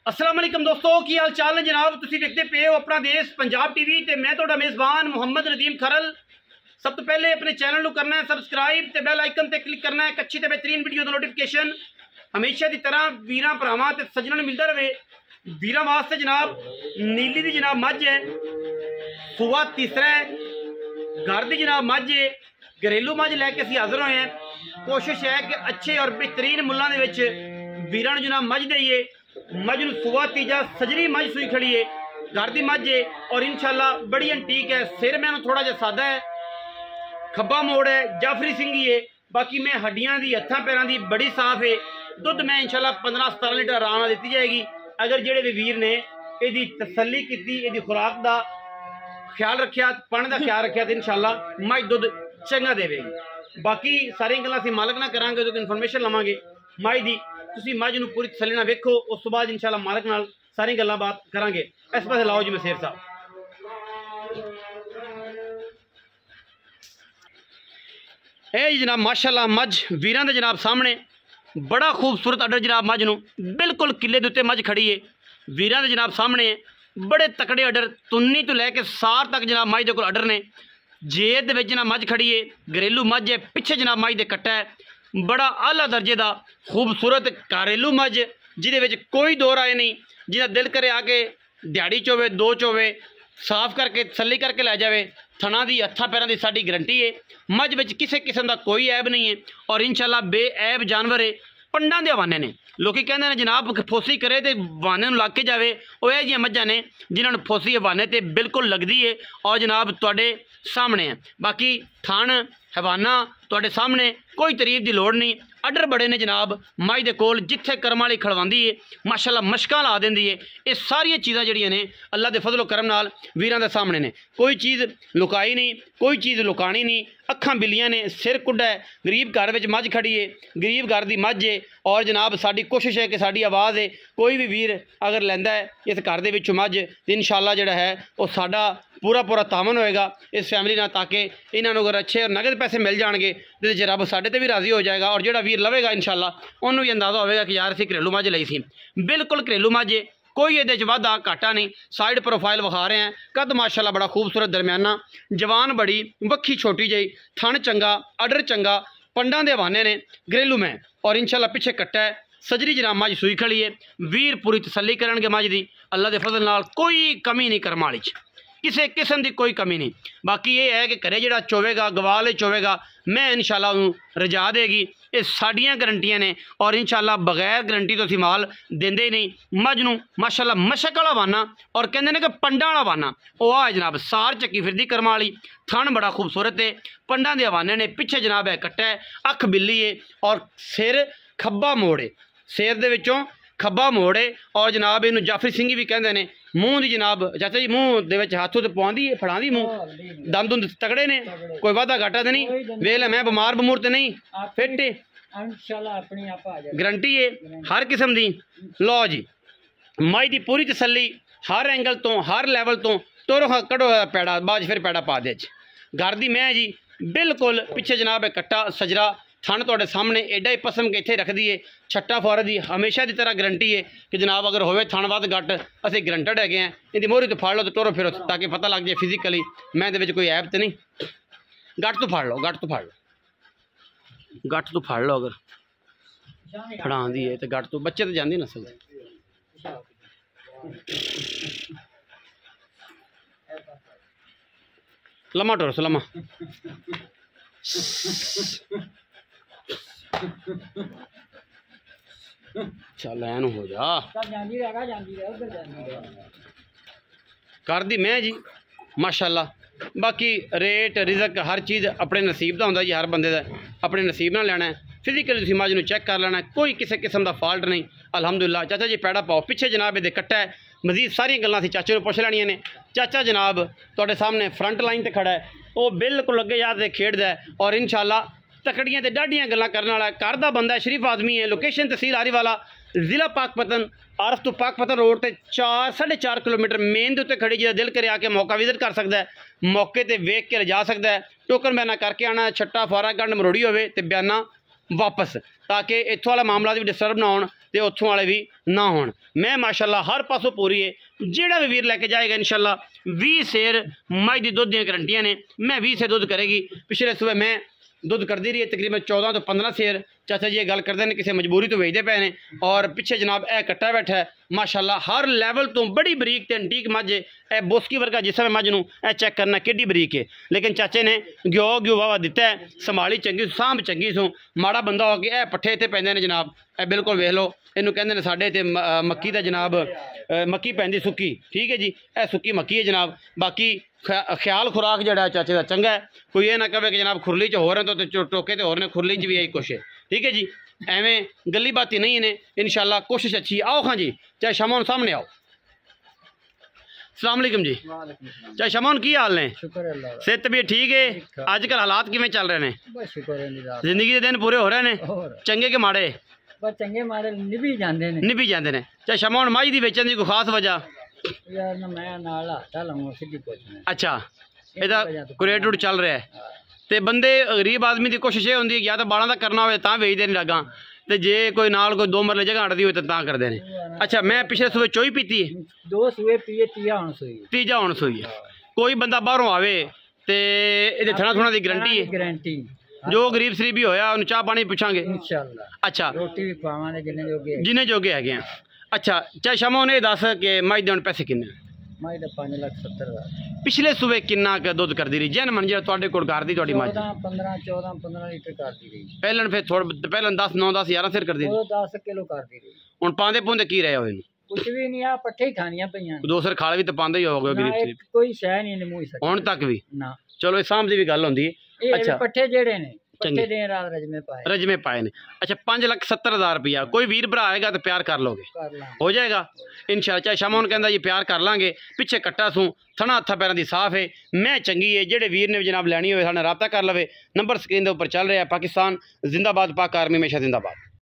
अस्सलाम वालेकुम दोस्तों, की हाल चाल है जनाब। तुसी देखते पे हो अपना देश पंजाब टीवी ते मैं तुहाडा मेज़बान मुहम्मद नदीम खरल। सब तो पहले अपने चैनल को करना है सबसक्राइब ते बैल आइकन ते क्लिक करना है। एक अच्छी ते बेहतरीन वीडियो का नोटिफिकेशन हमेशा की तरह वीरां भरावां ते सज्जनां नूं मिलदा रहे। वीरां वास्ते जनाब नीली दी जनाब मझ है, सूआ तीसरा है, घर की जनाब मझ है, घरेलू मझ लैके असीं हाज़र होए हैं। कोशिश है कि अच्छे और बेहतरीन मुल्लां दे विच वीरां नूं जनाब मझ दईए। मझ नूं सूआ तीजा सजरी मझ सूई खड़ी है, घर की मझ है और इंशाल्लाह बड़ी एंटीक है। सिर मैं थोड़ा जिहा सादा है, खब्बा मोड़ है, जाफरी सिंगी है। बाकी मैं हड्डियां दी हत्थां पैरां दी बड़ी साफ है। दुध मैं इंशाल्लाह 15-17 लीटर आराम नाल दित्ती जाएगी। अगर जेड़े भी वीर ने इहदी तसल्ली कीती, इहदी खुराक दा ख्याल रखिया, पानी का ख्याल रखिया तो इंशाल्लाह मझ दुध चंगा देवेगी। बाकी सारियां गल्लां असीं मालक ना करांगे तो इन्फॉर्मेशन लवांगे मझ दी। तुसीं मझ नूं पूरी तसल्ली नाल वेखो, उस तो बाद इंशाल्लाह मालक नाल सारी गल्लां बात करांगे। इस पासे लाओ जी मसेर साहब। ए जनाब माशाल्लाह मझ वीरां दे जनाब सामने बड़ा खूबसूरत अडर जनाब मझ नूं बिल्कुल किले दे उत्ते मझ खड़ी है। वीरां दे जनाब सामने बड़े तकड़े अडर तुन्नी तो लैके सार तक जनाब मझ दे कोल अडर ने। जेर दे विच जनाब मझ खड़ी है, घरेलू मझ है, पिछे जनाब मझ दे कट्टा है। बड़ा आला दर्जे का खूबसूरत घरेलू मझ जिहदे विच कोई दो राय नहीं। जिहदा दिल करे आके दिहाड़ी चोवे दो चोवे साफ करके तसल्ली करके लै जावे। थना दी हत्थां पैरां दी साडी गारंटी है। मझ विच किसी किस्म का कोई ऐब नहीं है और इंशाल्लाह बेऐब जानवर है। पंडां दे हवाने ने लोकी कहंदे ने जनाब फोसी करे तो हवाने नूं लग के जावे। वो यह जिहियां मझां ने जिन्हां नूं फोसी हवाने ते बिल्कुल लगदी है और जनाब तुहाडे सामने है। बाकी थण हवाना तुहाडे सामने, कोई तारीफ की लोड़ नहीं। अडर बड़े ने जनाब मझ दे कोल, जिथे कर्म वाली खड़वांदी है माशाल्लाह मशकां ला देंदी है। ये सारियां चीज़ां जिहड़ियां ने अल्लाह दे फजलो करम नाल वीरां दे सामने ने। कोई चीज़ लुकाई नहीं, कोई चीज़ लुकानी नहीं। अखां बिल्लियां ने, सिर कुड्डा है, गरीब घर विच मझ खड़ी है, गरीब घर की मझ है और जनाब साडी कोशिश है कि साडी आवाज़ है कोई भी वीर अगर लैंदा है इस घर दे विचों मझ तो इंशाल्लाह जिहड़ा है वो साडा पूरा पूरा तामन होएगा इस फैमिली नाल, ताकि इन्हां नूं अगर अच्छे और नगद पैसे मिल जाएंगे तो रब साडे ते भी राजी हो जाएगा और जिहड़ा वीर लवेगा इंशाल्लाह उन्होंने भी अंदाज़ा होगा कि यार असीं घरेलू मझ लई सी। बिल्कुल घरेलू मझ है, कोई ये वाधा घाटा नहीं। साइड प्रोफाइल विखा रहे हैं, कद माशाल्लाह बड़ा खूबसूरत दरमियाना, जवान बड़ी, वक्खी छोटी जी, थण चंगा, अडर चंगा, पंडां दे हवाने ने, घरेलू में और इंशाल्लाह पिछे कट्टा है। सजरी जनाब मझ सूई खड़ी है। वीर पूरी तसल्ली करनगे मझ दी अल्लाह दे फजल नाल, कोई कमी नहीं कर्म वाली च, किसी किस्म की कोई कमी नहीं। बाकी ये है कि घरे जिहड़ा चोवेगा गवाल चोवेगा मैं इंशाल्लाह उन्होंने रजा देगी। ये साड़ियाँ गारंटियाँ ने और इंशाल्लाह बगैर गारंटी तो असीं माल देंदे ही नहीं। मझ नूं माशाल्लाह मशक वाला वाना और कहंदे ने कि पंडां वाला वाना वो आ जनाब सार चक्की फिरदी कर्म वाली। थण बड़ा खूबसूरत है, पंडां दे हवाने ने, पिछे जनाब है कट्टा है, अख बिल्ली है और सिर खब्बा मोड़ है, सिर दे विचों खब्बा मोड़ है और जनाब इनू जाफरी सिंगी भी कहते हैं। मूँह की जनाब चाचा जी मूँह दे विच हाथ पवांदी है, फड़ांदी मूँह, दंद दुंद तगड़े ने, कोई वादा घाटा तो नहीं। वेल मैं बमार बमूर तो नहीं, फिट है, गारंटी है हर किस्म की। लो जी मझ की पूरी तसल्ली हर एंगल तो हर लैवल तो तोरो कड़ो पैड़ा बाद फिर पैड़ा पा दे। घर की मैं जी बिल्कुल पिछे जनाब है कट्टा सजरा, थण तुहाडे सामने एडा ही पसम के इत्थे रख दीए। छट्टा फौरन की हमेशा की तरह गारंटी है कि जनाब अगर होवे थण वध घट असीं गारंटेड है। इहदी मोहरी तो फड़ लो तो टोरो फिरो ताकि पता लग जाए फिजिकली मैं दे विच कोई ऐब तो नहीं। गट तो फड़ लो, गट तो फड़ लो, गट तो फड़ लो। अगर फड़ांदी है तो गट तो बच्चे तो जांदी नस्ल लम्मा टोरस लम्मा चल ऐन हो जा कर दी मैं जी माशाल्लाह। बाकी रेट रिजक हर चीज़ अपने नसीब का होंदा जी, हर बंदे का अपने नसीब नाल लेना है। फिजिकली तुसीं मझ नूं चैक कर लेना, कोई किसी किस्म का फॉल्ट नहीं अलहमदुलिल्लाह। चाचा जी पैड़ा पाओ, पिछे जनाब ये कट्टा है। मजीद सारियां गल्लां असीं चाचे नूं पुछ लैणियां ने। चाचा जनाब तुहाडे सामने फ्रंट लाइन ते खड़ा है, वो बिल्कुल अगे याद खेड़दा है और इंशाल्लाह तकड़ियां ते डाढियां गल्लां करने वाला घर का बंदा है, शरीफ आदमी है। लोकेशन तहसील आरीवाला, जिला पाकपतन, आरफ तो पाकपतन रोड ते 4-4.5 किलोमीटर मेन के उत्ते खड़ी। जिहदा दिल करे आके मौका विजिट कर सकता है, मौके ते वेख के जा सकता है। टोकन बयाना करके आना, छट्टा फारा गंड मरोड़ी होवे ते बयाना वापस, ताकि इत्थों वाला मामला भी डिस्टर्ब ना हो। ਤੇ ਉੱਥੋਂ ਵਾਲੇ ਵੀ ਨਾ ਹੋਣ। ਮੈਂ ਮਾਸ਼ਾਅੱਲਾ ਹਰ ਪਾਸੋਂ ਪੂਰੀ ਹੈ। ਜਿਹੜਾ ਵੀ ਵੀਰ ਲੈ ਕੇ ਜਾਏਗਾ ਇਨਸ਼ਾਅੱਲਾ 20 ਸੇਰ ਮੱਝ ਦੀ ਦੁੱਧ ਦੀਆਂ ਗਰੰਟੀਆਂ ਨੇ। मैं 20 से दुध करेगी। पिछले सुबह मैं दुध करती रही है तकरीबन 14 तो 15 सेर। चाचा जी ये गल करते हैं किसी मजबूरी तो भेजते पे ने। और पिछे जनाब ए कट्टा बैठा है माशाअल्लाह हर लैवल तो बड़ी बरीक ते एंटीक मझ है। ए बोस्की वर्गा जिस समय मझ नूं ए चेक करना किड्डी बरीक है। लेकिन चाचे ने घ्यो वावा दिता है, संभाली चंगी सांभ चंगी सू। माड़ा बंदा हो के ए पट्ठे इत्थे पैंदे ने जनाब। ए बिल्कुल वेख लो इनू कहंदे ने साडे ते मक्की दा जनाब मक्की पैंदी सुक्की। ठीक है जी ए सुक्की मक्की है जनाब। बाकी ख्याल खुराक जड़ा चाचे का चंगा है। कोई ये ना कहे कि जनाब खुरली च हो रहे तो टोके तो हो रहे खुरली च भी यही कुछ है। ठीक है जी एवें गली बाती नहीं ने इंशाल्लाह कोशिश अच्छी। आओ खां जी चाहे शमौन सामने आओ। अस्सलाम वालेकुम जी। चाहे शमौन की हाल ने? सेहत तबीयत ठीक है? अजकल हालात किवें चल रहे हैं? जिंदगी के दिन पूरे हो रहे हैं चंगे के माड़े? चंगे माड़े निभी जाते हैं। चाहे शमौन मझ दी बेचने की कोई खास वजह? यार ना मैं नाल हाथा लाऊंगा सीधी पुछना। अच्छा ਇਹਦਾ ਕੋਈ ਰੇਟ ਰੂਟ ਚੱਲ ਰਿਹਾ ਹੈ ਤੇ ਬੰਦੇ ਗਰੀਬ ਆਦਮੀ ਦੀ ਕੋਸ਼ਿਸ਼ ਇਹ ਹੁੰਦੀ ਹੈ ਜਾਂ ਤਾਂ ਬਾਲਾਂ ਦਾ ਕਰਨਾ ਹੋਵੇ ਤਾਂ ਵੇਚਦੇ ਨੇ ਲਾਗਾਂ ਤੇ ਜੇ ਕੋਈ ਨਾਲ ਕੋਈ 2 ਮਰਲੇ ਜਗ੍ਹਾ ਅੜਦੀ ਹੋਵੇ ਤਾਂ ਕਰਦੇ ਨੇ। ਅੱਛਾ ਮੈਂ ਪਿਛਲੇ ਸੂਬੇ ਚੋਈ ਪੀਤੀ ਹੈ? 2 ਸੂਏ ਪੀਏ ਤੀਜਾ ਹੁਣ ਸੂਈ ਹੈ। ਕੋਈ ਬੰਦਾ ਬਾਹਰੋਂ ਆਵੇ ਤੇ ਇਹਦੇ ਥਣਾ ਥੁਣਾ ਦੀ ਗਰੰਟੀ ਹੈ? ਗਰੰਟੀ। ਜੋ ਗਰੀਬ ਸਰੀਬ ਵੀ ਹੋਇਆ ਉਹਨੂੰ ਚਾਹ ਪਾਣੀ ਪੁੱਛਾਂਗੇ ਇਨਸ਼ਾਅੱਲਾ। ਅੱਛਾ ਰੋਟੀ ਵੀ ਖਵਾਵਾਂਗੇ ਜਿੰਨੇ ਜੋਗੇ ਹੈਗੇ ਆ। ਅੱਛਾ ਚਾਹ ਸ਼ਮੋਂ ਨੇ ਦੱਸ ਕਿ ਮੱਝ ਦੇ ਹੁਣ ਪੈਸੇ ਕਿੰਨੇ? मझ 5,70,000। पिछले सूबे किन्ना दुध करती रही जैन मन जो करती थोड़ी मझ? 15 लीटर करती रही। पहले फिर थोड़ा पहले 10 9 10 11 सिर करती 10 किलो करती रही। हुण पांदे पुंदे की रहे हो? कुछ भी नहीं आ पट्ठे ही खानियां पईयां। 2 सिर खाल भी तो पांदे ही होगे गरीब कोई शै नहीं मूंह सक हुण तक भी ना। चलो इस साम दी भी गल हुंदी है। अच्छा पट्ठे जेड़े ने पट्ठे दे रात रजमे पाए ने। अच्छा 5,70,000 रुपया कोई वीर भरा आएगा तो प्यार कर लोगे? हो जाएगा इंशाअल्लाह। चाहे शमौन कहंदा ये प्यार कर लांगे। पिछे कट्टा सूं थना हत्था पैरां दी साफ है मैं चंगी है। जेड़े वीर ने जनाब लैनी होवे साडे नाल राबता कर लवे। नंबर स्क्रीन दे उपर चल रहा है। पाकिस्तान जिंदाबाद, पाक आर्मी हमेशा जिंदाबाद।